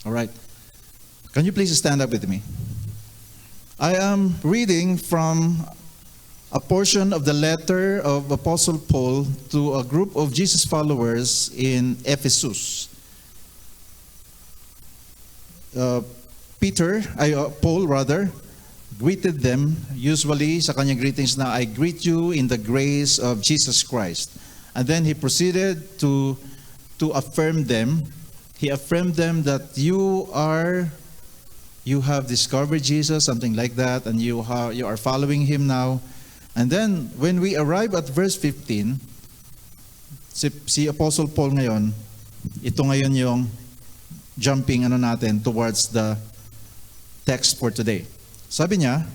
All right. Can you please stand up with me? I am reading from a portion of the letter of Apostle Paul to a group of Jesus followers in Ephesus. Paul greeted them usually sa kanyang greetings na, I greet you in the grace of Jesus Christ. And then he proceeded to affirm them. He affirmed them that you have discovered Jesus, something like that, and you are following him now. And then when we arrive at verse 15, si Apostle Paul ngayon, ito ngayon yung jumping natin towards the text for today. Sabi niya,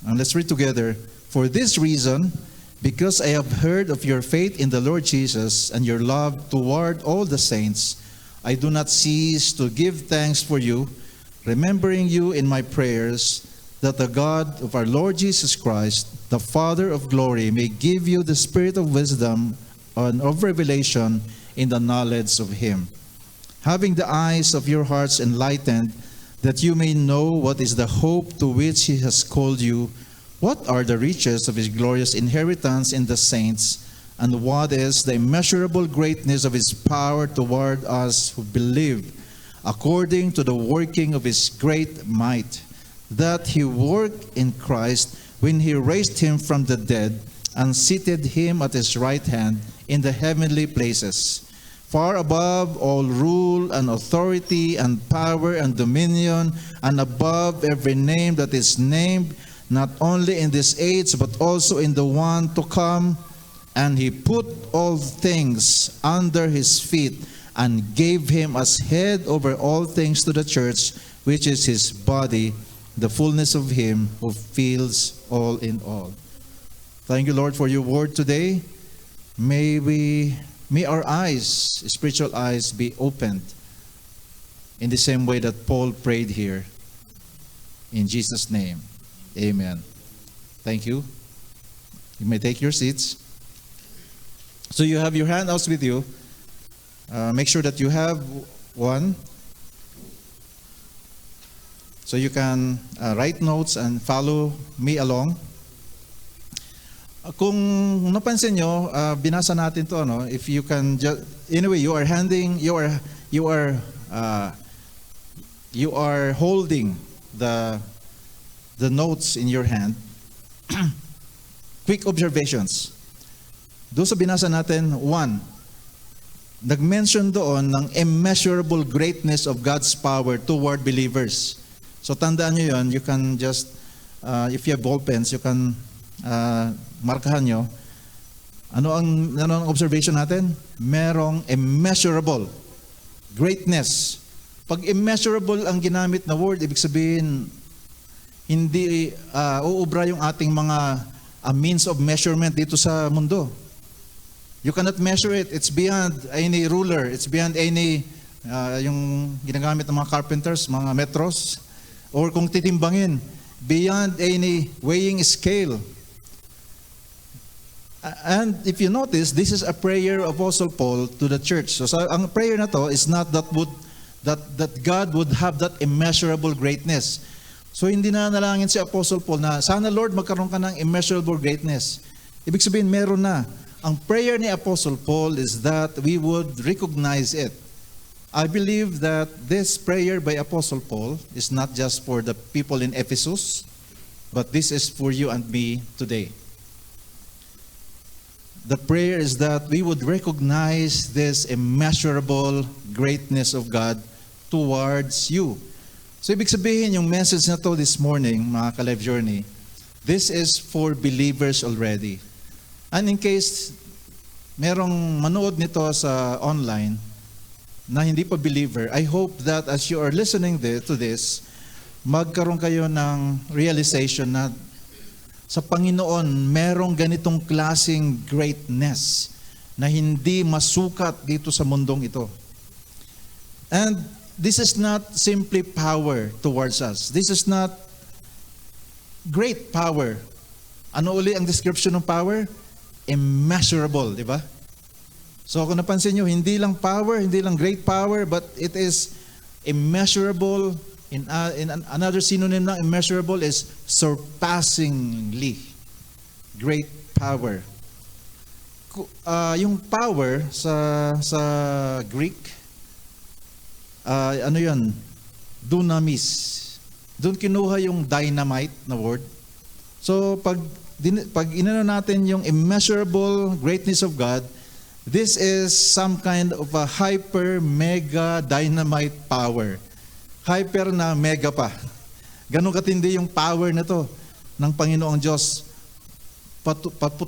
and let's read together, for this reason, because I have heard of your faith in the Lord Jesus and your love toward all the saints, I do not cease to give thanks for you, remembering you in my prayers, that the God of our Lord Jesus Christ, the Father of glory, may give you the spirit of wisdom and of revelation in the knowledge of him, having the eyes of your hearts enlightened, that you may know what is the hope to which he has called you, what are the riches of his glorious inheritance in the saints, and what is the immeasurable greatness of his power toward us who believe, according to the working of his great might, that he worked in Christ when he raised him from the dead and seated him at his right hand in the heavenly places, far above all rule and authority and power and dominion, and above every name that is named, not only in this age but also in the one to come. And he put all things under his feet and gave him as head over all things to the church, which is his body, the fullness of him who fills all in all. Thank you, Lord, for your word today. May our eyes, spiritual eyes, be opened in the same way that Paul prayed here. In Jesus' name, amen. Thank you. You may take your seats. So you have your handouts with you. Make sure that you have one, so you can write notes and follow me along. Kung napansin nyo, binasa natin to, if you can just, anyway, you are holding the notes in your hand. Quick observations. Doon sa binasa natin, 1, nag-mention doon ng immeasurable greatness of God's power toward believers. So tandaan nyo yun, you can just, if you have ball pens, you can markahan nyo. Ano ang observation natin? Merong immeasurable greatness. Pag immeasurable ang ginamit na word, ibig sabihin, hindi uubra yung ating mga means of measurement dito sa mundo. You cannot measure it. It's beyond any ruler. It's beyond any, yung ginagamit ng mga carpenters, mga metros. Or kung titimbangin, beyond any weighing scale. And if you notice, this is a prayer of Apostle Paul to the church. So ang prayer na to is not that God would have that immeasurable greatness. So hindi na nalangin si Apostle Paul na, sana Lord magkaroon ka ng immeasurable greatness. Ibig sabihin, meron na. Ang prayer ni Apostle Paul is that we would recognize it. I believe that this prayer by Apostle Paul is not just for the people in Ephesus, but this is for you and me today. The prayer is that we would recognize this immeasurable greatness of God towards you. So ibig sabihin yung message na to this morning, mga ka-Life Journey, this is for believers already. And in case merong manood nito sa online na hindi pa believer, I hope that as you are listening to this, magkaroon kayo ng realization na sa Panginoon, merong ganitong klaseng greatness na hindi masukat dito sa mundong ito. And this is not simply power towards us. This is not great power. Ano uli ang description ng power? Immeasurable, di ba? So kung napansin nyo, hindi lang power, hindi lang great power, but it is Immeasurable, another synonym ng immeasurable is surpassingly great power. Yung power sa Greek, ano yun? Dunamis. Doon kinuha yung dynamite na word. So pag inano natin yung immeasurable greatness of God, this is some kind of a hyper mega dynamite power. Hyper na mega pa. Ganun katindi yung power na to ng Panginoong Diyos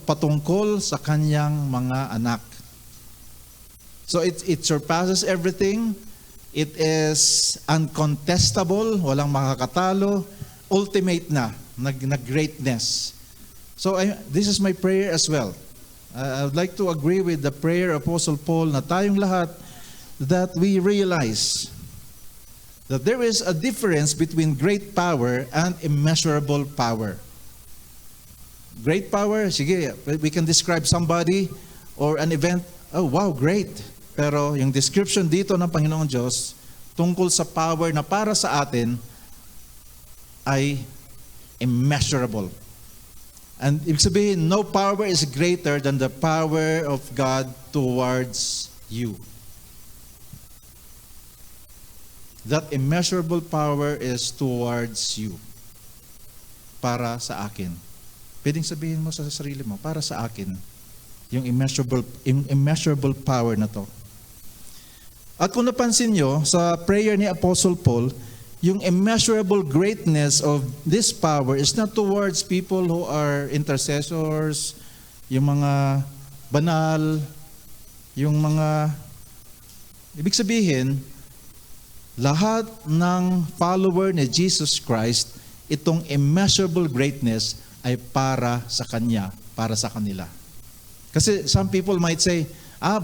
patungkol sa kanyang mga anak. So it surpasses everything. It is uncontestable, walang makakatalo, ultimate na greatness. So this is my prayer as well. I would like to agree with the prayer of Apostle Paul na tayong lahat that we realize that there is a difference between great power and immeasurable power. Great power, sige, we can describe somebody or an event, oh wow, great. Pero yung description dito ng Panginoong Diyos tungkol sa power na para sa atin ay immeasurable. And ibig sabihin, no power is greater than the power of God towards you. That immeasurable power is towards you. Para sa akin. Pwedeng sabihin mo sa sarili mo, para sa akin, yung immeasurable power na to. At kung napansin nyo, sa prayer ni Apostle Paul, yung immeasurable greatness of this power is not towards people who are intercessors, yung mga banal, yung mga, ibig sabihin, lahat ng follower ni Jesus Christ, itong immeasurable greatness ay para sa Kanya, para sa kanila. Kasi some people might say,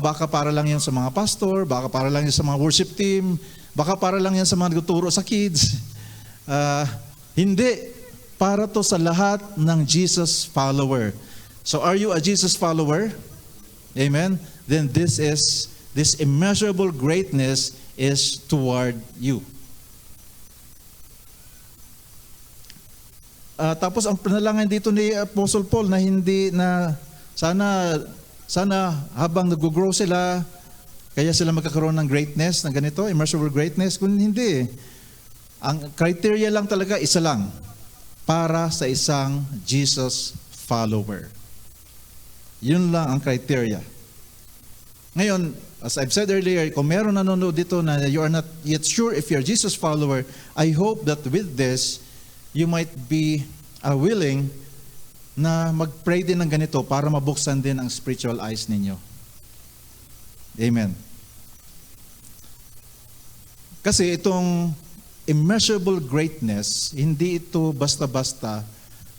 baka para lang yan sa mga pastor, baka para lang yan sa mga worship team, baka para lang yan sa mga nagtuturo sa kids. Hindi. Para to sa lahat ng Jesus follower. So are you a Jesus follower? Amen? Then this immeasurable greatness is toward you. Tapos ang panalangin dito ni Apostle Paul na hindi na sana habang nag-grow sila, kaya sila magkakaroon ng greatness, ng ganito, immeasurable greatness. Kung hindi, ang criteria lang talaga, isa lang, para sa isang Jesus follower. Yun lang ang criteria. Ngayon, as I've said earlier, kung meron nanonood dito na you are not yet sure if you're a Jesus follower, I hope that with this, you might be willing na mag-pray din ng ganito para mabuksan din ang spiritual eyes ninyo. Amen. Kasi itong immeasurable greatness, hindi ito basta-basta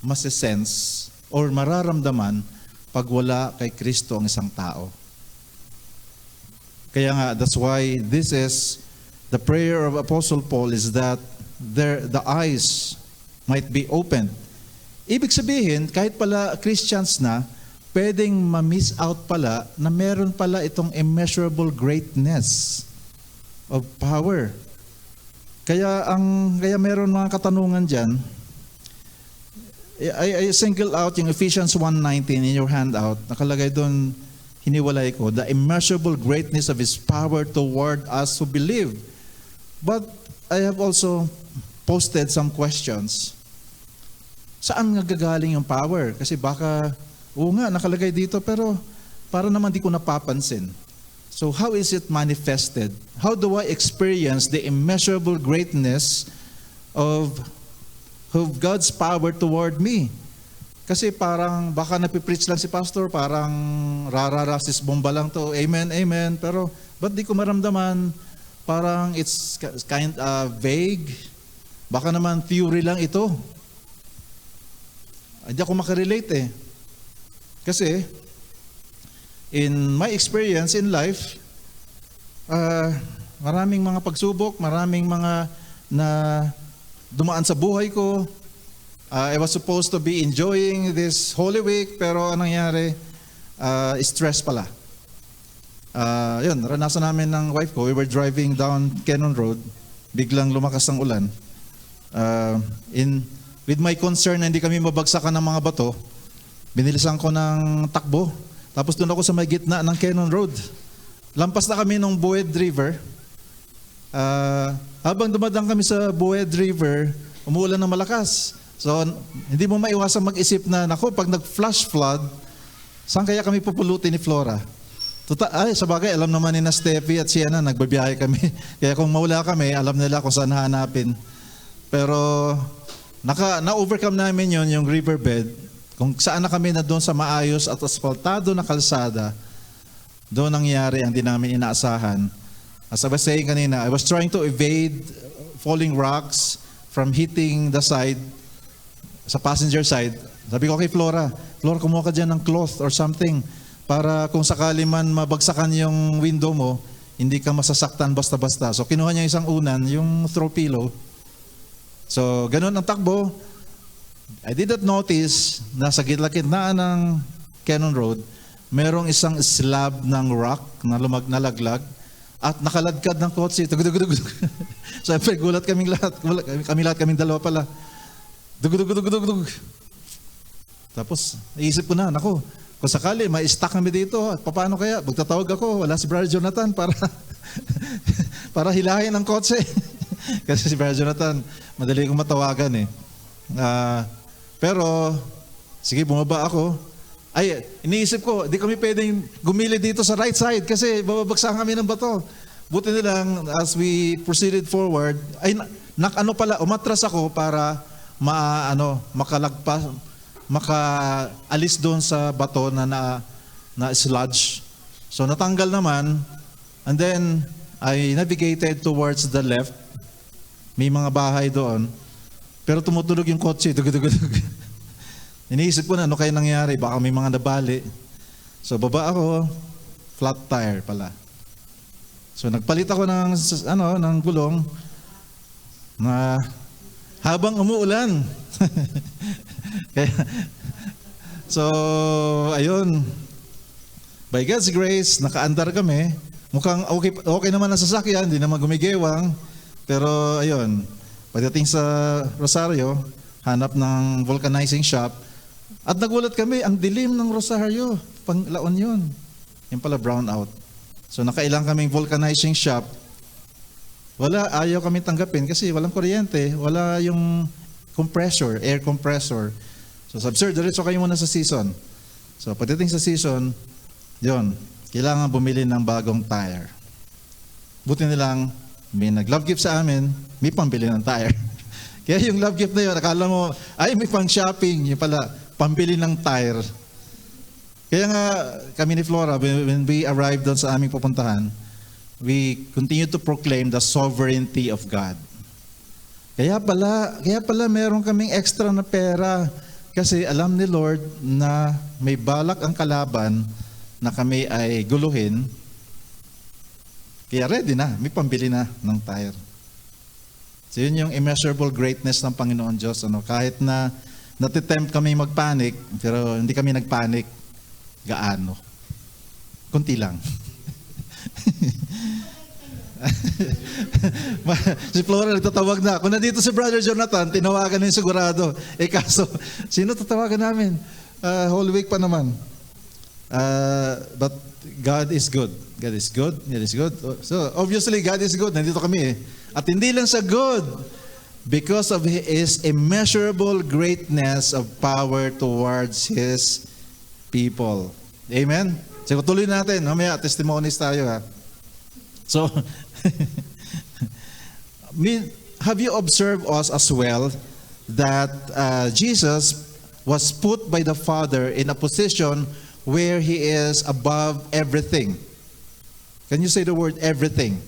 masisense or mararamdaman pag wala kay Kristo ang isang tao. Kaya nga, that's why this is the prayer of Apostle Paul is that the eyes might be opened. Ibig sabihin, kahit pala Christians na, pwedeng ma-miss out pala na meron pala itong immeasurable greatness of power. Kaya meron mga katanungan dyan. I single out yung Ephesians 1:19 in your handout. Nakalagay doon, hiniwalay ko, the immeasurable greatness of His power toward us who believe. But I have also posted some questions. Saan nga gagaling yung power? Kasi baka, nakalagay dito, pero para naman di ko napapansin. So how is it manifested? How do I experience the immeasurable greatness of God's power toward me? Kasi parang baka napipreach lang si pastor, parang rararasis bomba lang to, amen, amen. Pero ba't di ko maramdaman? Parang it's kind of vague. Baka naman theory lang ito. Hindi ako makarelate eh. Kasi, in my experience in life, maraming mga pagsubok, maraming mga na dumaan sa buhay ko. I was supposed to be enjoying this Holy Week, pero anong nangyari? Stress pala. Yun, naranasan namin ng wife ko. We were driving down Cannon Road. biglang lumakas ang ulan. With my concern na hindi kami mabagsakan ng mga bato, binilisan ko ng takbo. Tapos doon ako sa may gitna ng Cannon Road. Lampas na kami ng Bued River. Habang dumadang kami sa Bued River, umuulan ng malakas. So, hindi mo maiwasan mag-isip na, nako, pag nag-flash flood, saan kaya kami pupulutin ni Flora? Sa bagay, alam naman ni na Steffi at Sienna, nagbabiyahe kami. Kaya kung mawala kami, alam nila kung saan hanapin. Pero, na-overcome namin yung riverbed. Kung saan na kami na doon sa maayos at asfaltado na kalsada, doon nangyari ang di namin inaasahan. As I was saying kanina, I was trying to evade falling rocks from hitting the side, sa passenger side. Sabi ko kay Flora, kumuha ka dyan ng cloth or something para kung sakali man mabagsakan yung window mo, hindi ka masasaktan basta-basta. So kinuha niya isang unan, yung throw pillow. So ganun ang takbo. I did not notice na sa gitna-gitnaan ng Cannon Road, merong isang slab ng rock na nalaglag at nakaladkad ng kotse. So gulat kaming lahat. Kaming dalawa pala. Dug. Tapos, naisip ko na, nako, kung sakali, ma-stuck kami dito, paano kaya? Magtatawag ako, wala si Brother Jonathan para hilahin ang kotse. Kasi si Brother Jonathan, madali kong matawagan eh. Pero, sige, bumaba ako. Iniisip ko, di kami pwedeng gumili dito sa right side kasi babagsakan kami ng bato. Buti nilang, as we proceeded forward, umatras ako para makaalis doon sa bato na sludge. So natanggal naman, and then I navigated towards the left. May mga bahay doon, pero tumutulog yung kotse. Iniisip ko na, ano kaya nangyari? Baka may mga nabali. So baba ako, flat tire pala. So nagpalit ako ng gulong na habang umuulan. So, ayun. By God's grace, nakaandar kami. Mukhang okay naman ang sasakyan, hindi naman gumigewang. Pero ayun, pagdating sa Rosario, hanap ng vulcanizing shop. At nagulat kami, ang dilim ng Rosario. Panglaon yun. Yung pala brown out. So nakailang kaming vulcanizing shop. Ayaw kami tanggapin kasi walang kuryente, wala yung compressor, air compressor. So sabi, sir, diretso kayo muna sa season. So pagdating sa season, yun, kailangan bumili ng bagong tire. Buti nilang may nag-love gift sa amin, may pambili ng tire. Kaya yung love gift na yun, akala mo, may pang shopping, yung pala, pambili ng tire. Kaya nga kami ni Flora, when we arrived doon sa aming pupuntahan, we continue to proclaim the sovereignty of God. Kaya pala meron kaming extra na pera kasi alam ni Lord na may balak ang kalaban na kami ay guluhin. Kaya ready na, may pambili na ng tire. So yun yung immeasurable greatness ng Panginoon Diyos. Kahit na natitempt kami magpanic, pero hindi kami nagpanic gaano. Kunti lang. Si Flora nagtatawag na. Kung nandito si Brother Jonathan, tinawagan na yung sigurado. Kaso, sino tatawagan namin? Whole week pa naman. But God is good. God is good. God is good. So, obviously, God is good. Nandito kami At hindi lang sa good, because of His immeasurable greatness of power towards His people. Amen? So, tuloy natin. Mamaya, testimonies tayo ha. So, have you observed us as well that Jesus was put by the Father in a position where He is above everything? Can you say the word everything?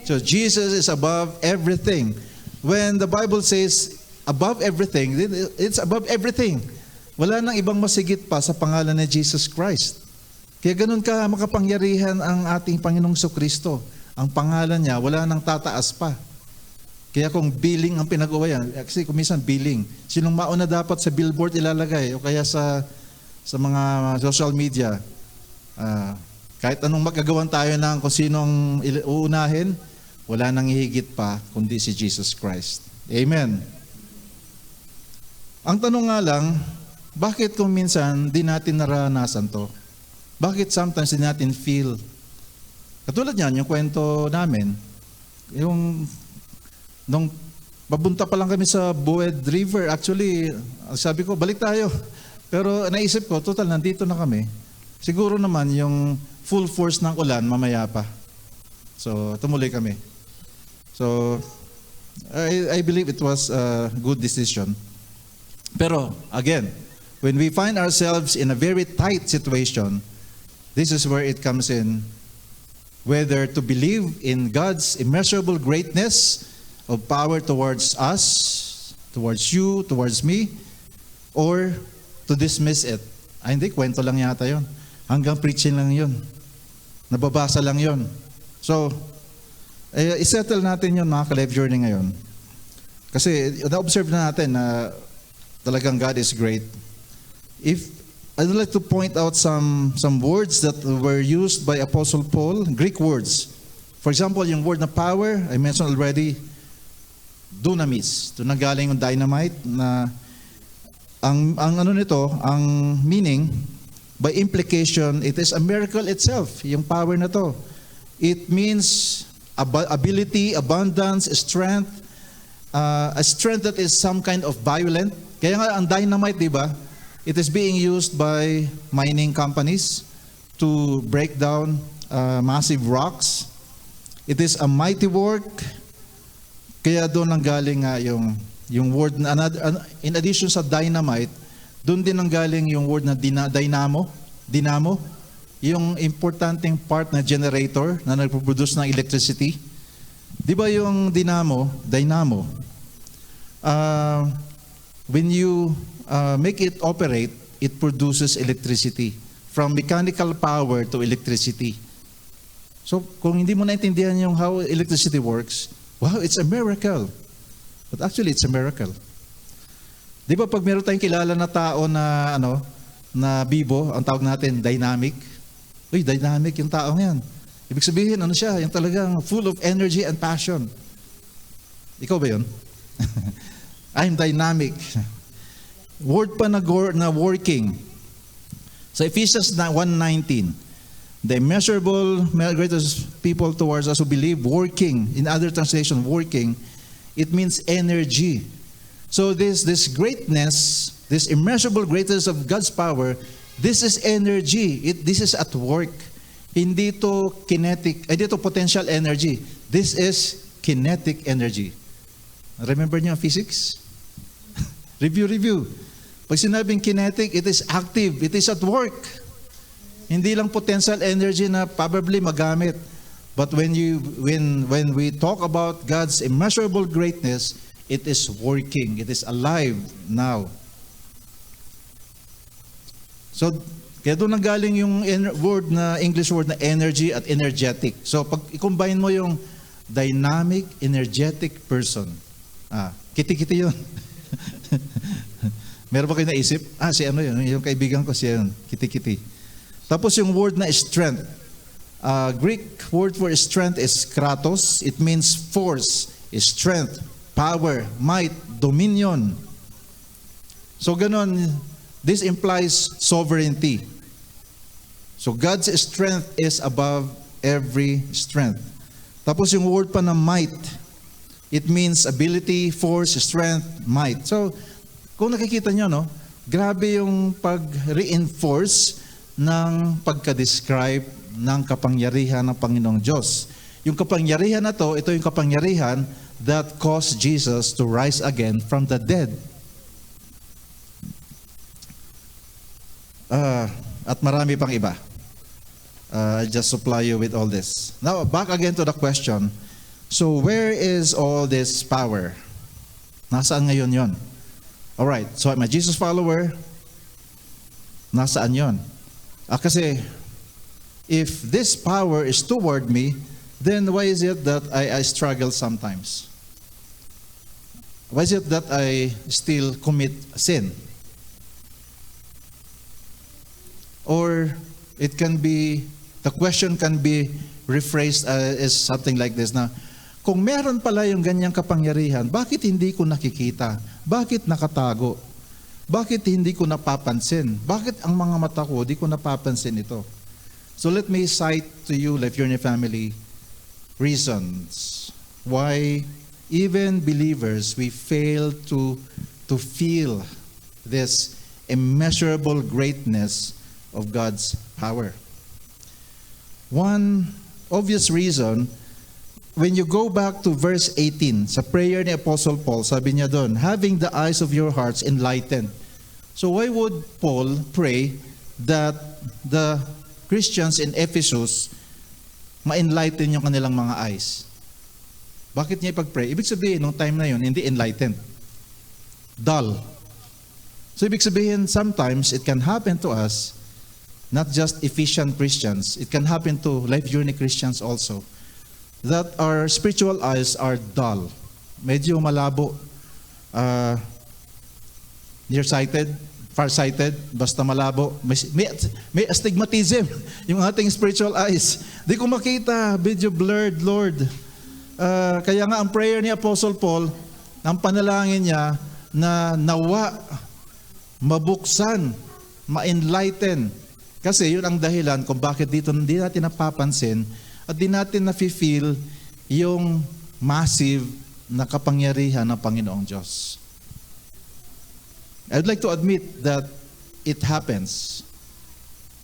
So Jesus is above everything. When the Bible says above everything, it's above everything. Wala nang ibang masigit pa sa pangalan ni Jesus Christ. Kaya ganun ka makapangyarihan ang ating Panginoong Kristo. Ang pangalan niya, wala nang tataas pa. Kaya kung billing ang pinag-uwayan, kasi kung minsan billing, sinong mauna dapat sa billboard ilalagay o kaya sa mga social media, kahit anong magagawan tayo ng kung sinong uunahin, wala nang hihigit pa kundi si Jesus Christ. Amen. Ang tanong nga lang, bakit kung minsan di natin naranasan to? Bakit sometimes di natin feel? Katulad niyan, yung kwento namin, nung papunta pa lang kami sa Bued River, actually, sabi ko, balik tayo. Pero naisip ko, total, nandito na kami. Siguro naman yung full force ng ulan, mamaya pa. So, tumuloy kami. So, I believe it was a good decision. Pero, again, when we find ourselves in a very tight situation, this is where it comes in. Whether to believe in God's immeasurable greatness of power towards us, towards you, towards me, or to dismiss it. Ay, hindi, kwento lang yata yon. Hanggang preaching lang yon. Nababasa lang yon. So, isettle natin yon mga ka-life journey ngayon. Kasi, na-observe na natin na talagang God is great. I'd like to point out some words that were used by Apostle Paul, Greek words. For example, yung word na power, I mentioned already, dunamis. Ito nanggaling yung dynamite na ang ano nito, ang meaning, by implication, it is a miracle itself, yung power na to. It means ability, abundance, strength, a strength that is some kind of violent. Kaya nga ang dynamite, di ba? It is being used by mining companies to break down massive rocks. It is a mighty work. Kaya doon nanggaling nga yung word na in addition sa dynamite, doon din nanggaling yung word na dynamo, yung importanteng part na generator na nagpo-produce ng electricity. 'Di ba yung dynamo, when you make it operate, it produces electricity. From mechanical power to electricity. So, kung hindi mo naintindihan yung how electricity works, wow, it's a miracle. But actually, it's a miracle. Di ba pag meron tayong kilala na tao na, na bibo, ang tawag natin, dynamic. Uy, dynamic yung taong yan. Ibig sabihin, ano siya, yung talagang full of energy and passion. Ikaw ba yun? I'm dynamic. Word pa na working. Sa Ephesians 1:19, the immeasurable greatest people towards us who believe, working. In other translation, working, it means energy. So this greatness, this immeasurable greatness of God's power, this is energy. This is at work. Hindi to kinetic, hindi to potential energy. This is kinetic energy. Remember niyo ang physics? Review. Pag sinabing kinetic, it is active, it is at work. Hindi lang potential energy na probably magamit. But when we talk about God's immeasurable greatness, it is working, it is alive now. So, kaya doon nanggaling yung English word na energy at energetic. So, pag i-combine mo yung dynamic, energetic person, kiti-kiti yun. Meron ba kayo naisip? Si ano yun? Yung kaibigan ko siya yun. Kiti-kiti. Tapos yung word na strength. Greek word for strength is kratos. It means force, strength, power, might, dominion. So ganon, this implies sovereignty. So God's strength is above every strength. Tapos yung word pa na might, it means ability, force, strength, might. So, kung nakikita nyo, grabe yung pag-reinforce ng pagka-describe ng kapangyarihan ng Panginoong Diyos. Yung kapangyarihan na to, ito yung kapangyarihan that caused Jesus to rise again from the dead. At marami pang iba. I'll just supply you with all this. Now, back again to the question. So, where is all this power? Nasaan ngayon yon? Alright, so I'm a Jesus follower. Nasaan yon? Kasi, if this power is toward me, then why is it that I struggle sometimes? Why is it that I still commit sin? Or the question can be rephrased as something like this. Now, kung meron pala yung ganyang kapangyarihan, bakit hindi ko nakikita? Bakit nakatago? Bakit hindi ko napapansin? Bakit ang mga mata ko, di ko napapansin ito? So let me cite to you, Life Journey family, reasons why even believers, we fail to feel this immeasurable greatness of God's power. One obvious reason, when you go back to verse 18, sa prayer ni Apostle Paul, sabi niya doon, having the eyes of your hearts enlightened. So why would Paul pray that the Christians in Ephesus ma-enlighten yung kanilang mga eyes? Bakit niya ipag-pray? Ibig sabihin, nung time na yun, hindi enlightened. Dull. So ibig sabihin, sometimes it can happen to us, not just Ephesian Christians, it can happen to Life Journey Christians also, that our spiritual eyes are dull. Medyo malabo. Nearsighted, farsighted, basta malabo. May astigmatism yung ating spiritual eyes. Di ko makita, medyo blurred, Lord. Kaya nga ang prayer ni Apostle Paul, ang panalangin niya na nawa, mabuksan, ma-enlighten. Kasi yun ang dahilan kung bakit dito hindi natin napapansin at di natin nafe-feel yung massive na kapangyarihan ng Panginoong Diyos. I'd like to admit that it happens.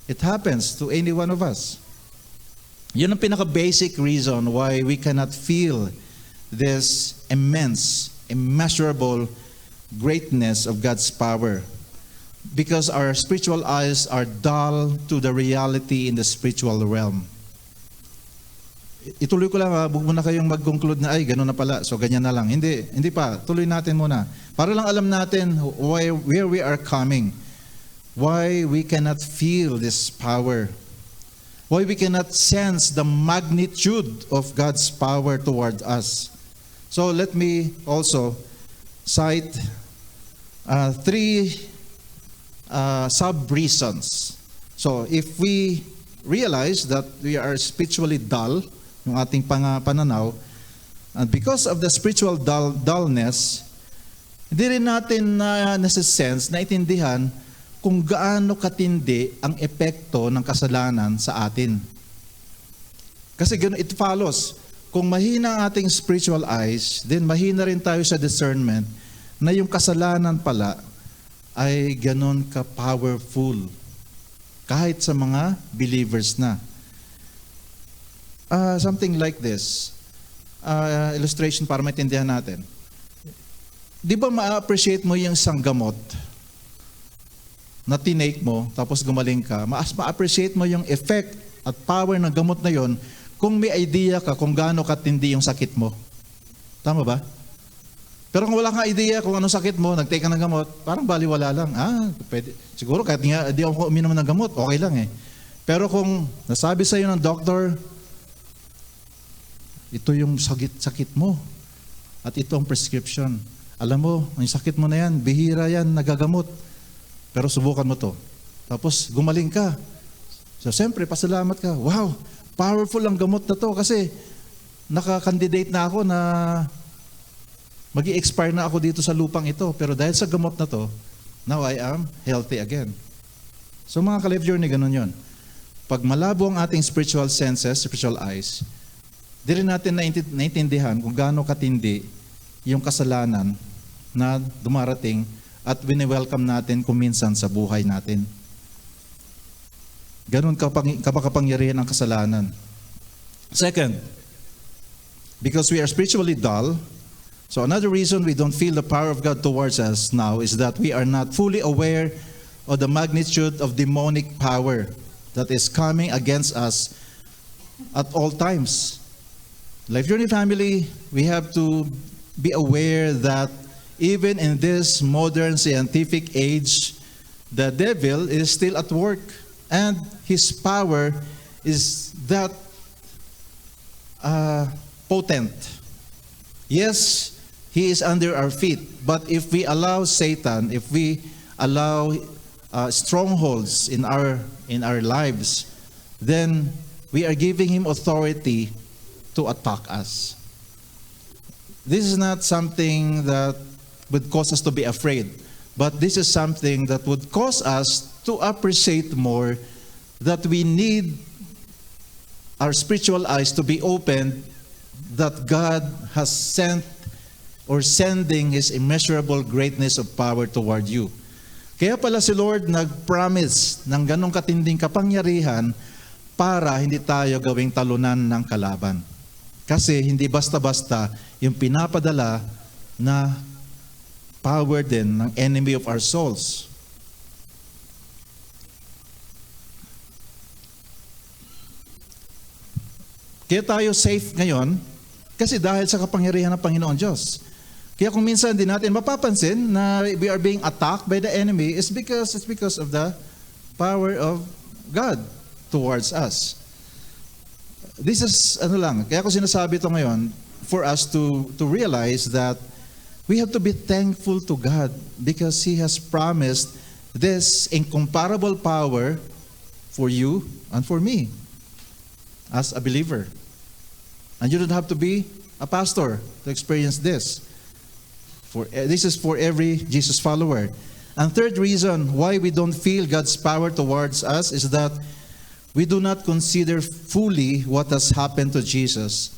It happens to any one of us. Yun ang pinaka-basic reason why we cannot feel this immense, immeasurable greatness of God's power. Because our spiritual eyes are dull to the reality in the spiritual realm. Ituloy ko lang, huwag muna kayong mag-conclude na, ay, gano'n na pala, so ganyan na lang. Hindi pa, tuloy natin muna. Para lang alam natin where we are coming. Why we cannot feel this power. Why we cannot sense the magnitude of God's power toward us. So let me also cite three sub-reasons. So if we realize that we are spiritually dull, yung ating pananaw, and because of the spiritual dullness, hindi rin natin nasa-sense, naiintindihan kung gaano katindi ang epekto ng kasalanan sa atin. Kasi it follows, kung mahina ang ating spiritual eyes, then mahina rin tayo sa discernment na yung kasalanan pala ay ganon ka-powerful kahit sa mga believers na. Something like this, illustration para maintindihan natin. Di ba ma-appreciate mo yung isang gamot na tinake mo, tapos gumaling ka, ma-appreciate mo yung effect at power ng gamot na yon kung may idea ka kung gaano katindi yung sakit mo. Tama ba? Pero kung wala kang idea kung anong sakit mo, nag-take ka ng gamot, parang baliwala lang. Pwede. Siguro kahit nga di ako uminom ng gamot, okay lang eh. Pero kung nasabi sa iyo ng doctor, ito yung sakit mo at ito ang prescription. Alam mo, ang sakit mo na yan, bihira yan, nagagamot. Pero subukan mo to. Tapos gumaling ka. So siyempre, pasalamat ka. Wow, powerful ang gamot na to kasi naka-candidate na ako na mag-i-expire na ako dito sa lupang ito. Pero dahil sa gamot na to, now I am healthy again. So mga ka-Life Journey, ganun yun. Pag malabo ang ating spiritual senses, spiritual eyes, di rin natin naintindihan kung gaano katindi yung kasalanan na dumarating at wini-welcome natin kuminsan sa buhay natin. Ganun kapangyarihan ang kasalanan. Second, because we are spiritually dull, so another reason we don't feel the power of God towards us now is that we are not fully aware of the magnitude of demonic power that is coming against us at all times. Life Journey family, we have to be aware that even in this modern scientific age, the devil is still at work and his power is that potent. Yes, he is under our feet, but if we allow Satan, if we allow strongholds in our lives, then we are giving him authority to attack us. This is not something that would cause us to be afraid, but this is something that would cause us to appreciate more that we need our spiritual eyes to be opened, that God has sent or sending His immeasurable greatness of power toward you. Kaya pala si Lord nag-promise ng ganong katinding kapangyarihan para hindi tayo gawing talunan ng kalaban. Kasi hindi basta-basta yung pinapadala na power din ng enemy of our souls. Kaya tayo safe ngayon kasi dahil sa kapangyarihan ng Panginoon Diyos. Kaya kung minsan din natin mapapansin na we are being attacked by the enemy, it's because of the power of God towards us. This is kaya ko sinasabi ito ngayon for us to realize that we have to be thankful to God because He has promised this incomparable power for you and for me as a believer. And you don't have to be a pastor to experience this. This is for every Jesus follower. And third reason why we don't feel God's power towards us is that we do not consider fully what has happened to Jesus.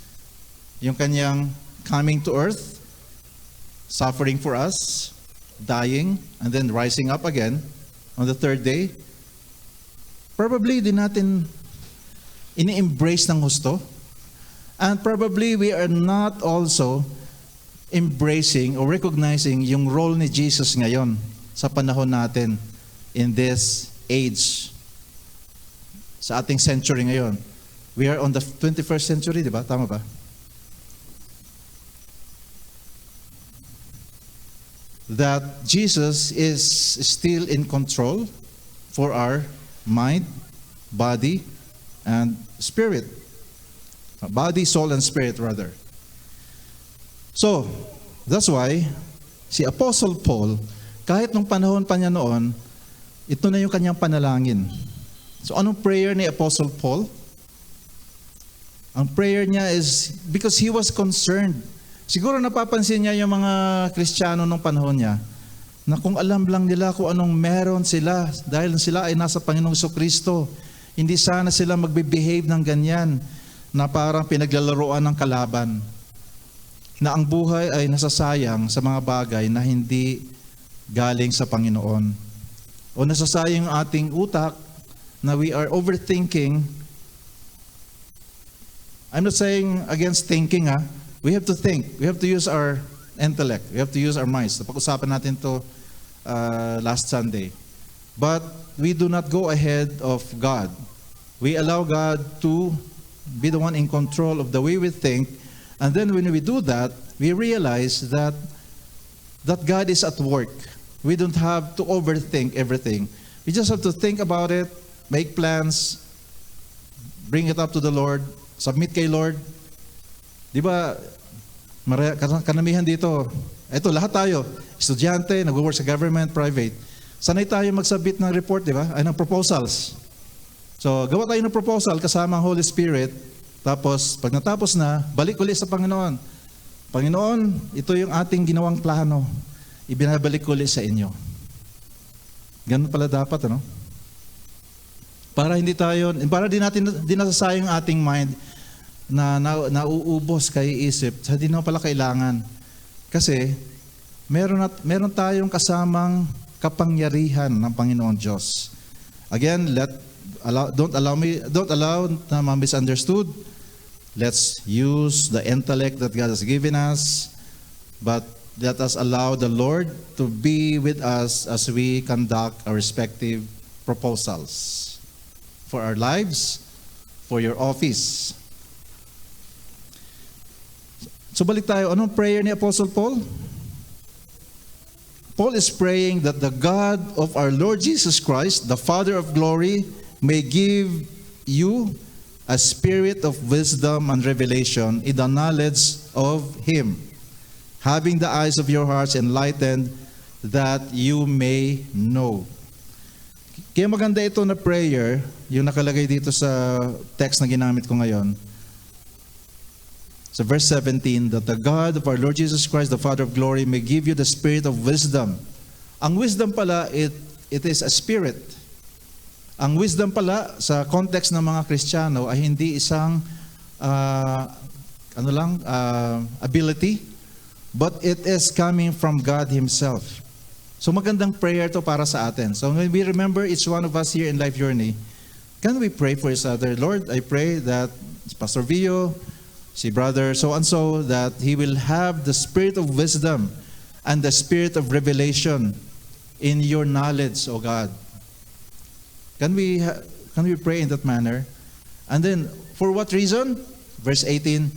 Yung kanyang coming to earth, suffering for us, dying, and then rising up again on the third day. Probably di natin ini-embrace ng husto. And probably we are not also embracing or recognizing yung role ni Jesus ngayon sa panahon natin in this age. Sa ating century ngayon. We are on the 21st century, di ba? Tama ba? That Jesus is still in control for our mind, body, and spirit. Body, soul, and spirit rather. So, that's why si Apostle Paul, kahit nung panahon pa niya noon, ito na yung kanyang panalangin. So, anong prayer ni Apostle Paul? Ang prayer niya is because he was concerned. Siguro napapansin niya yung mga Kristiyano nung panahon niya na kung alam lang nila kung anong meron sila dahil sila ay nasa Panginoong Jesucristo, hindi sana sila magbe-behave ng ganyan na parang pinaglalaroan ng kalaban. Na ang buhay ay nasasayang sa mga bagay na hindi galing sa Panginoon. O nasasayang ang ating utak na we are overthinking. I'm not saying against thinking. We have to think. We have to use our intellect. We have to use our minds. Napag-usapan natin to last Sunday. But we do not go ahead of God. We allow God to be the one in control of the way we think. And then when we do that, we realize that God is at work. We don't have to overthink everything. We just have to think about it, make plans, bring it up to the Lord, submit kay Lord. Di ba, kanamihan dito, eto lahat tayo, estudyante, nag-work sa government, private. Sanay tayo magsubmit ng report, di ba? Ay, ng proposals. So, gawa tayo ng proposal kasama ang Holy Spirit. Tapos, pag natapos na, balik ulit sa Panginoon. Panginoon, ito yung ating ginawang plano. Ibinabalik ulit sa inyo. Ganun pala dapat, ano? Para hindi tayo, para di nasasayang ating mind na nauubos kay isip. Hindi na pala kailangan. Kasi, meron tayong kasamang kapangyarihan ng Panginoon Diyos. Again, don't allow na ma-misunderstood. Let's use the intellect that God has given us, but let us allow the Lord to be with us as we conduct our respective proposals for our lives, for your office. So balik tayo, anong prayer ni Apostle Paul? Paul is praying that the God of our Lord Jesus Christ, the Father of glory, may give you a spirit of wisdom and revelation in the knowledge of Him, having the eyes of your hearts enlightened, that you may know. Kaya maganda ito na prayer, yung nakalagay dito sa text na ginamit ko ngayon. So verse 17, that the God of our Lord Jesus Christ, the Father of glory, may give you the spirit of wisdom. Ang wisdom pala, it is a spirit. Ang wisdom pala, sa context ng mga Kristiyano, ay hindi isang ability, but it is coming from God Himself. So magandang prayer to para sa atin. So when we remember each one of us here in Life Journey, can we pray for each other? Lord, I pray that Pastor Vio, si brother so-and-so, that he will have the spirit of wisdom and the spirit of revelation in your knowledge, O God. Can we pray in that manner? And then, for what reason? Verse 18,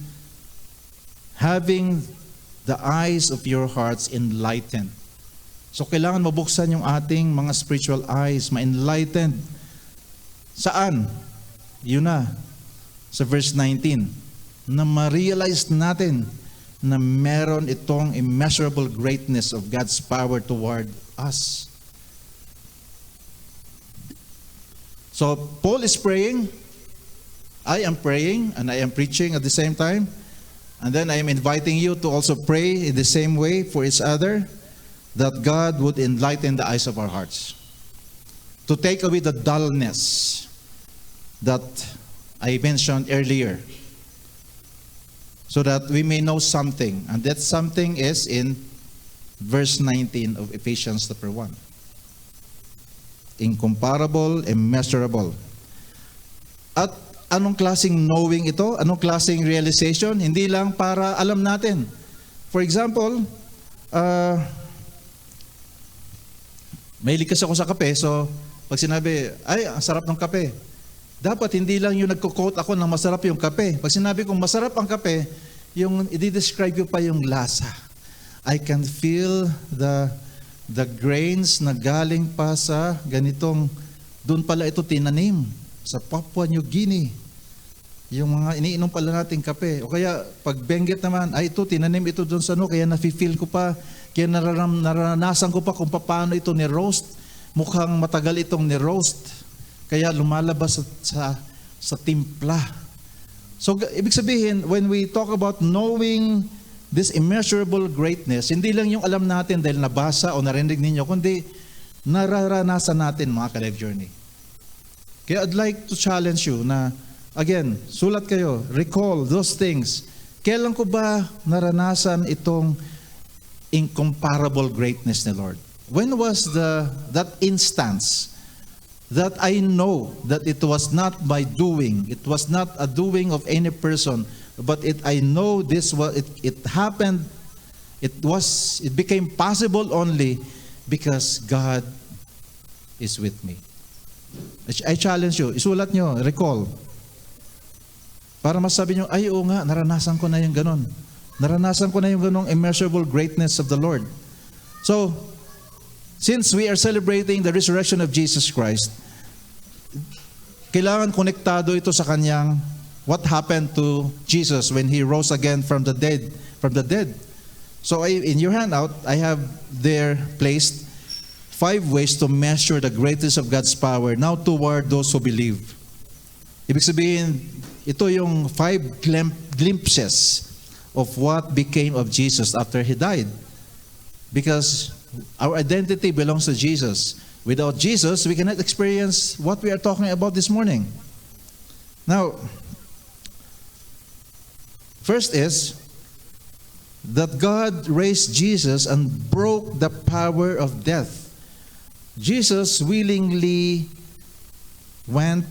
having the eyes of your hearts enlightened. So kailangan mabuksan yung ating mga spiritual eyes, ma-enlightened. Saan? Yun na, sa verse 19. Na ma-realize natin na meron itong immeasurable greatness of God's power toward us. So Paul is praying, I am praying, and I am preaching at the same time. And then I am inviting you to also pray in the same way for each other, that God would enlighten the eyes of our hearts. To take away the dullness that I mentioned earlier, so that we may know something. And that something is in verse 19 of Ephesians chapter 1. Incomparable, immeasurable. At anong klaseng knowing ito? Anong klaseng realization? Hindi lang para alam natin. For example, mahilig kasi ako sa kape, so pag sinabi, ay, ang sarap ng kape. Dapat hindi lang yung nagko-quote ako ng masarap yung kape. Pag sinabi kong masarap ang kape, yung i-describe ko pa yung lasa. I can feel the grains na galing pa sa ganitong, doon pala ito tinanim, sa Papua New Guinea. Yung mga iniinom pala nating kape. O kaya, pag Benguet naman, ay ito, tinanim ito doon sa kaya nafe-feel ko pa, kaya naranasan ko pa kung paano ito ni-roast. Mukhang matagal itong ni-roast. Kaya lumalabas sa timpla. So, ibig sabihin, when we talk about knowing this immeasurable greatness, hindi lang yung alam natin dahil nabasa o narinig ninyo, kundi nararanasan natin, mga ka-Life Journey. Kaya I'd like to challenge you na, again, sulat kayo, recall those things. Kailan ko ba naranasan itong incomparable greatness ni Lord? When was that instance that I know that it was not by doing, it was not a doing of any person, but I know it happened, it became possible only because God is with me. I challenge you, isulat nyo, recall. Para masabi nyo, ay oo nga, naranasan ko na yung ganon. Naranasan ko na yung ganong immeasurable greatness of the Lord. So, since we are celebrating the resurrection of Jesus Christ, kailangan konektado ito sa kanyang what happened to Jesus when He rose again from the dead. So in your handout, I have there placed 5 ways to measure the greatness of God's power now toward those who believe. Ibig sabihin, ito yung 5 glimpses of what became of Jesus after He died. Because our identity belongs to Jesus. Without Jesus, we cannot experience what we are talking about this morning. Now, first is that God raised Jesus and broke the power of death. Jesus willingly went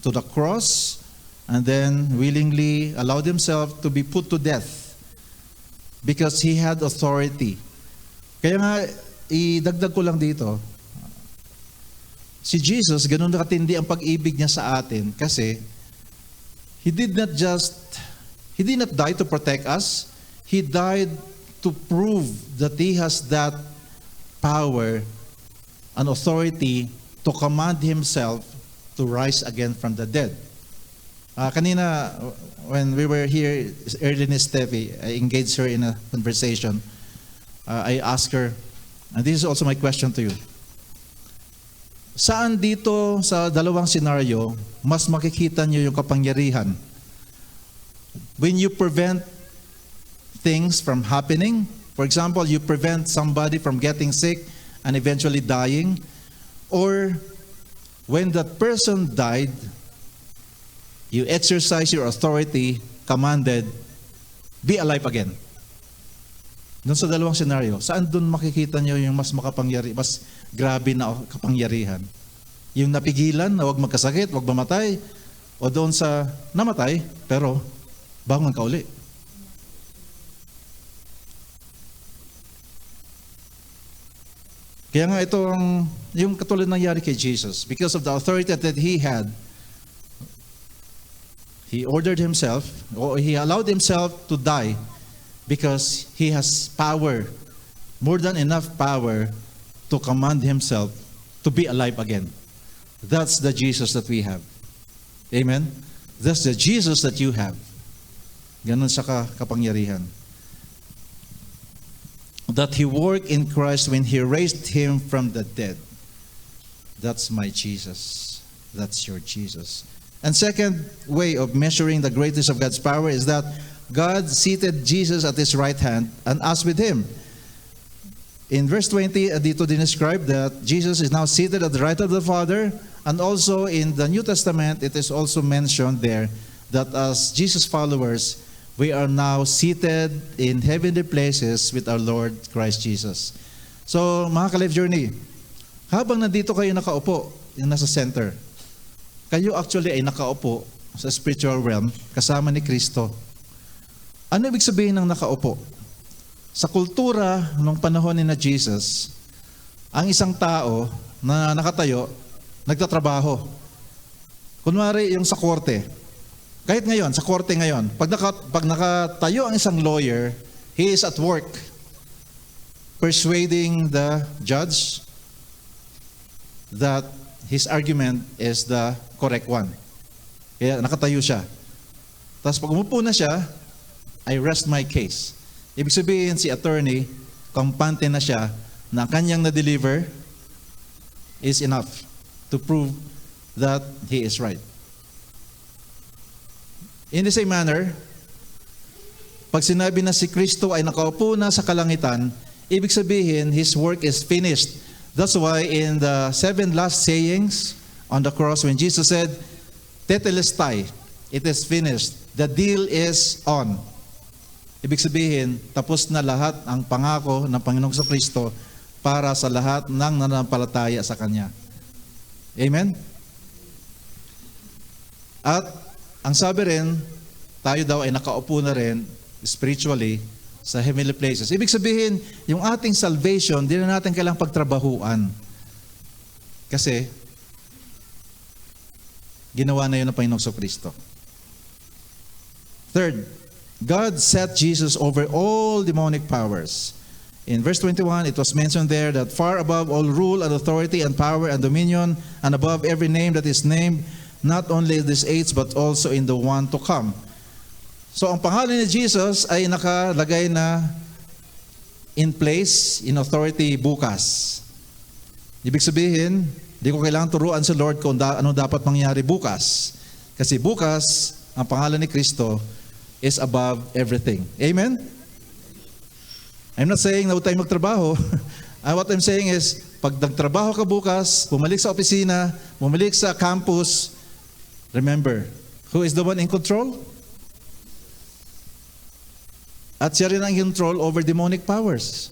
to the cross and then willingly allowed Himself to be put to death because He had authority. Kaya nga, idagdag ko lang dito, si Jesus, ganun na katindi ang pag-ibig niya sa atin kasi He did not die to protect us. He died to prove that He has that power and authority to command Himself to rise again from the dead. Kanina, when we were here early in Steffi, I engaged her in a conversation. I asked her, and this is also my question to you. Saan dito sa dalawang senaryo, mas makikita niyo yung kapangyarihan? when you prevent things from happening. For example, you prevent somebody from getting sick and eventually dying. Or when that person died, you exercise your authority, commanded, be alive again. Doon sa dalawang scenario, saan doon makikita nyo yung mas mas grabe na kapangyarihan? Yung napigilan na huwag magkasakit, huwag mamatay, o doon sa namatay, pero bangon ka uli. Kaya nga ito yung katulad nangyari kay Jesus. Because of the authority that he had, he ordered himself, or he allowed himself to die because he has power, more than enough power to command himself to be alive again. That's the Jesus that we have. Amen? That's the Jesus that you have. Ganun sa kapangyarihan. That he worked in Christ when he raised him from the dead. That's my Jesus. That's your Jesus. And second way of measuring the greatness of God's power is that God seated Jesus at his right hand and us with him. In verse 20, dito described that Jesus is now seated at the right of the Father, and also in the New Testament, it is also mentioned there that as Jesus followers, we are now seated in heavenly places with our Lord Christ Jesus. So, mga ka-Life Journey, habang nandito kayo nakaupo, yung nasa center, kayo actually ay nakaupo sa spiritual realm kasama ni Kristo. Ano ibig sabihin ng nakaupo? Sa kultura ng panahon ni na Jesus, ang isang tao na nakatayo, nagtatrabaho. Kunwari yung sa korte. Kahit ngayon, sa korte ngayon, pag nakatayo ang isang lawyer, he is at work persuading the judge that his argument is the correct one. Kaya nakatayo siya. Tapos pag umupo na siya, I rest my case. Ibig sabihin si attorney, kampante na siya na kanyang na-deliver is enough to prove that he is right. In the same manner, pag sinabi na si Kristo ay nakaupo na sa kalangitan, ibig sabihin his work is finished. That's why in the 7 last sayings on the cross, when Jesus said, Tetelestai, it is finished. The deal is on. Ibig sabihin, tapos na lahat ang pangako ng Panginoong Kristo para sa lahat ng nananampalataya sa Kanya. Amen? At ang sabi rin, tayo daw ay nakaupo na rin spiritually sa heavenly places. Ibig sabihin, yung ating salvation, di na natin kailangang pagtrabahuan. Kasi, ginawa na yun ng Panginoong Kristo. Third, God set Jesus over all demonic powers. In verse 21, it was mentioned there that far above all rule and authority and power and dominion, and above every name that is named, not only in this age, but also in the one to come. So, ang pangalan ni Jesus ay nakalagay na in place, in authority bukas. Ibig sabihin, di ko kailangan turuan sa Lord kung ano dapat mangyari bukas. Kasi bukas, ang pangalan ni Kristo is above everything. Amen? I'm not saying na huwag tayong magtrabaho. What I'm saying is, pag nagtrabaho ka bukas, bumalik sa opisina, bumalik sa campus, remember, who is the one in control? At siya rin ang control over demonic powers.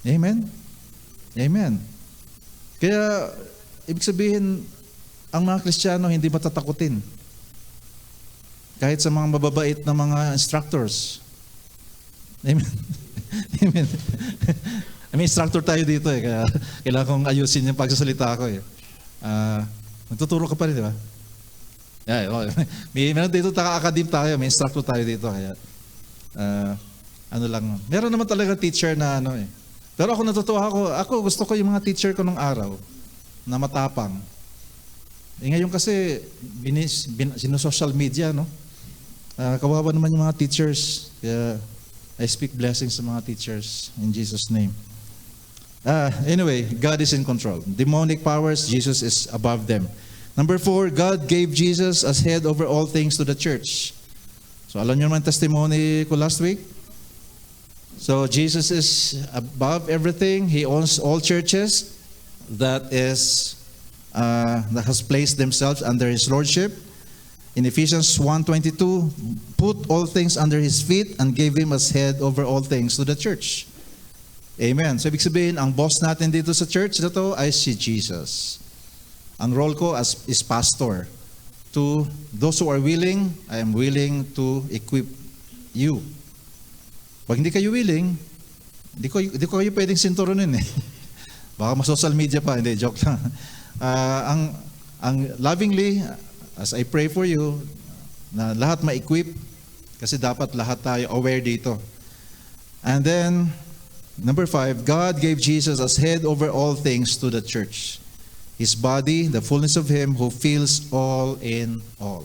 Amen? Amen. Kaya, ibig sabihin, ang mga Kristiyano hindi matatakutin. Kahit sa mga mababait na mga instructors. Amen. Amen. May instructor tayo dito eh, kaya kailangan kong ayusin yung pagsasalita ko eh. Magtuturo ka pa rin, di ba? Yeah, okay. Meron dito academe tayo, may instructor tayo dito, kaya ano lang. Meron naman talaga teacher na ano eh. Pero ako natutuwa ako gusto ko yung mga teacher ko nung araw na matapang. Ngayon kasi sino-social media, no? Kawawa naman yung mga teachers. Kaya I speak blessings sa mga teachers in Jesus' name. Anyway, God is in control. Demonic powers, Jesus is above them. Number 4, God gave Jesus as head over all things to the church. So So alam niyo naman testimony ko last week. So Jesus is above everything. He owns all churches that has placed themselves under His lordship. In Ephesians 1:22, put all things under His feet and gave Him as head over all things to the church. Amen. So ibig sabihin, ang boss natin dito sa church na to ay si Jesus. Ang role ko is pastor. To those who are willing, I am willing to equip you. Pag hindi kayo willing, di ko kayo pwedeng sinturunin eh. Baka ma-social media pa, hindi, joke lang. Ang lovingly, as I pray for you, na lahat ma-equip, kasi dapat lahat tayo aware dito. And then, number 5, God gave Jesus as head over all things to the church. His body, the fullness of Him who fills all in all.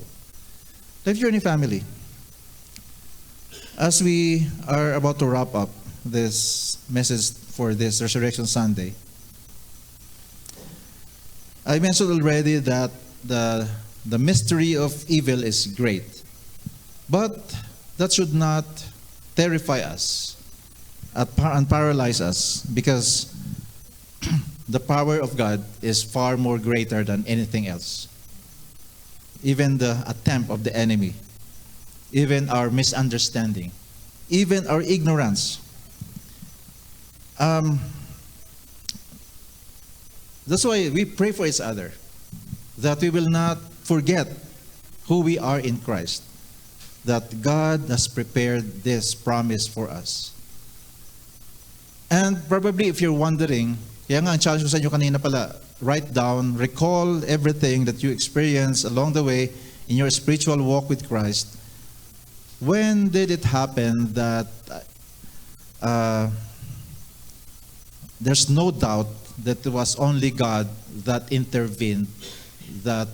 Life Journey family, as we are about to wrap up this message for this Resurrection Sunday, I mentioned already that the mystery of evil is great, but that should not terrify us and paralyze us, because the power of God is far more greater than anything else. Even the attempt of the enemy, even our misunderstanding, even our ignorance. That's why we pray for each other, that we will not forget who we are in Christ, that God has prepared this promise for us. And probably if you're wondering, kaya nga ang challenge ko sa inyo kanina pala, write down, recall everything that you experienced along the way in your spiritual walk with Christ. When did it happen that there's no doubt that it was only God that intervened, that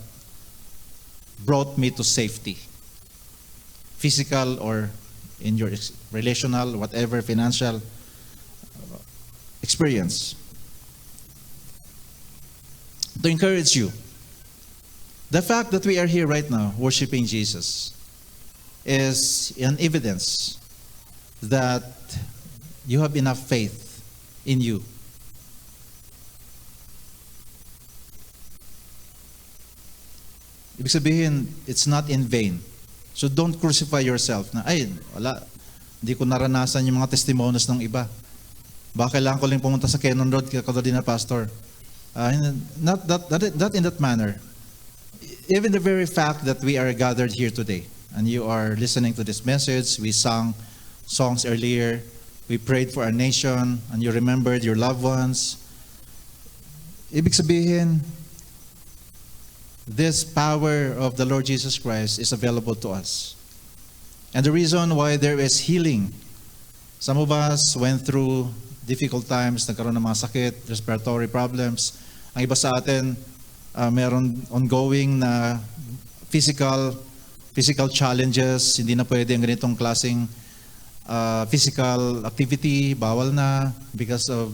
brought me to safety, physical or in your relational, whatever, financial experience? To encourage you, the fact that we are here right now worshiping Jesus is an evidence that you have enough faith in you. Ibig sabihin, it's not in vain. So don't crucify yourself na, ay, wala, hindi ko naranasan yung mga testimonies ng iba. Baka kailangan ko lang pumunta sa Cannon Road, katulad din na pastor. Not in that manner. Even the very fact that we are gathered here today, and you are listening to this message, we sang songs earlier, we prayed for our nation, and you remembered your loved ones. Ibig sabihin, this power of the Lord Jesus Christ is available to us. And the reason why there is healing, some of us went through difficult times, nagkaroon ng mga sakit, respiratory problems. Ang iba sa atin, meron ongoing na physical challenges, hindi na pwede ang ganitong klaseng physical activity, bawal na because of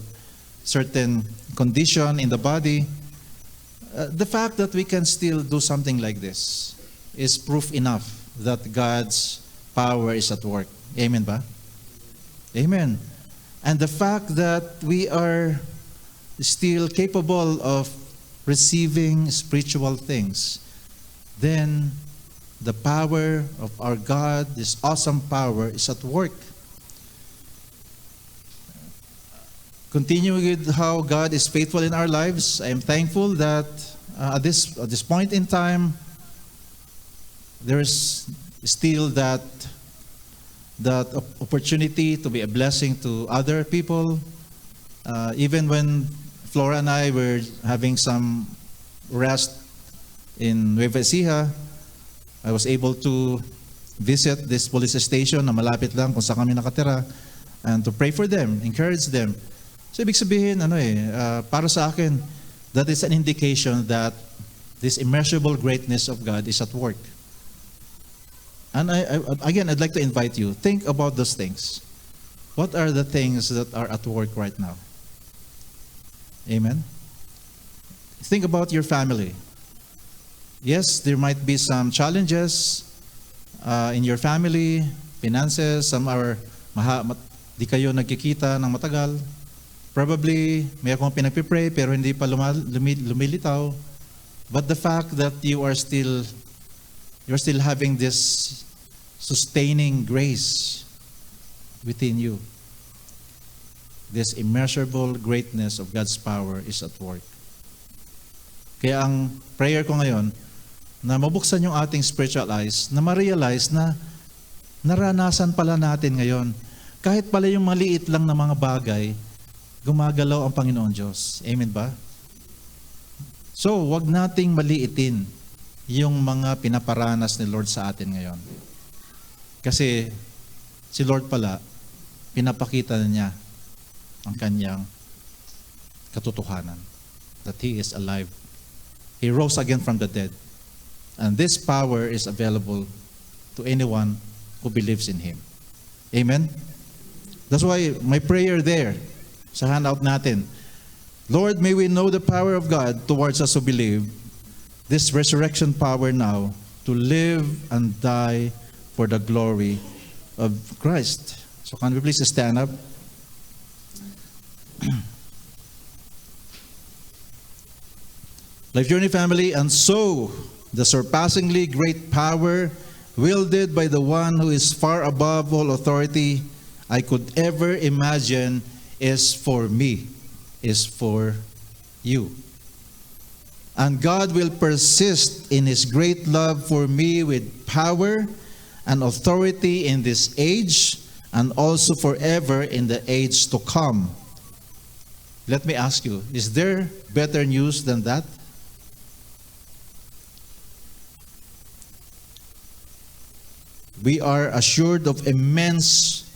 certain condition in the body. The fact that we can still do something like this is proof enough that God's power is at work. Amen ba? Amen. And the fact that we are still capable of receiving spiritual things, then the power of our God, this awesome power, is at work. Continuing with how God is faithful in our lives, I am thankful that at this point in time, there is still that opportunity to be a blessing to other people. Even when Flora and I were having some rest in Nueva Ecija, I was able to visit this police station na malapit lang kung saan kami nakatira, and to pray for them, encourage them. So ibig sabihin, para sa akin, that is an indication that this immeasurable greatness of God is at work. And again, I'd like to invite you, think about those things. What are the things that are at work right now? Amen? Think about your family. Yes, there might be some challenges. in your family, finances, some are di kayo nagkikita ng matagal. Probably may akong pinagpipray pero hindi pa lumilitaw. But the fact that you're still having this sustaining grace within you, this immeasurable greatness of God's power is at work. Kaya ang prayer ko ngayon, na mabuksan yung ating spiritual eyes, na ma-realize na naranasan pala natin ngayon. Kahit pala yung maliit lang na mga bagay, gumagalaw ang Panginoon Diyos. Amen ba? So, wag nating maliitin yung mga pinaparanas ni Lord sa atin ngayon. Kasi si Lord pala, pinapakita na niya ang kanyang katotohanan. That He is alive. He rose again from the dead. And this power is available to anyone who believes in Him. Amen? That's why my prayer there, sa handout natin, Lord, may we know the power of God towards us who believe, this resurrection power now to live and die for the glory of Christ. So can we please stand up? Life Journey family, and so the surpassingly great power wielded by the one who is far above all authority I could ever imagine is for me, is for you. And God will persist in His great love for me with power and authority in this age and also forever in the age to come. Let me ask you, is there better news than that? We are assured of immense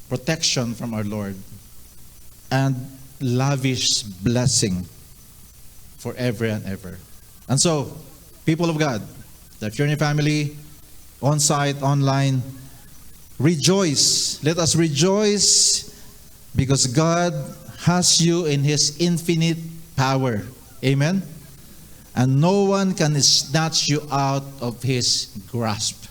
protection from our Lord and lavish blessing forever and ever. And so, people of God, the Journey family, on-site, online, rejoice. Let us rejoice because God has you in His infinite power. Amen? And no one can snatch you out of His grasp.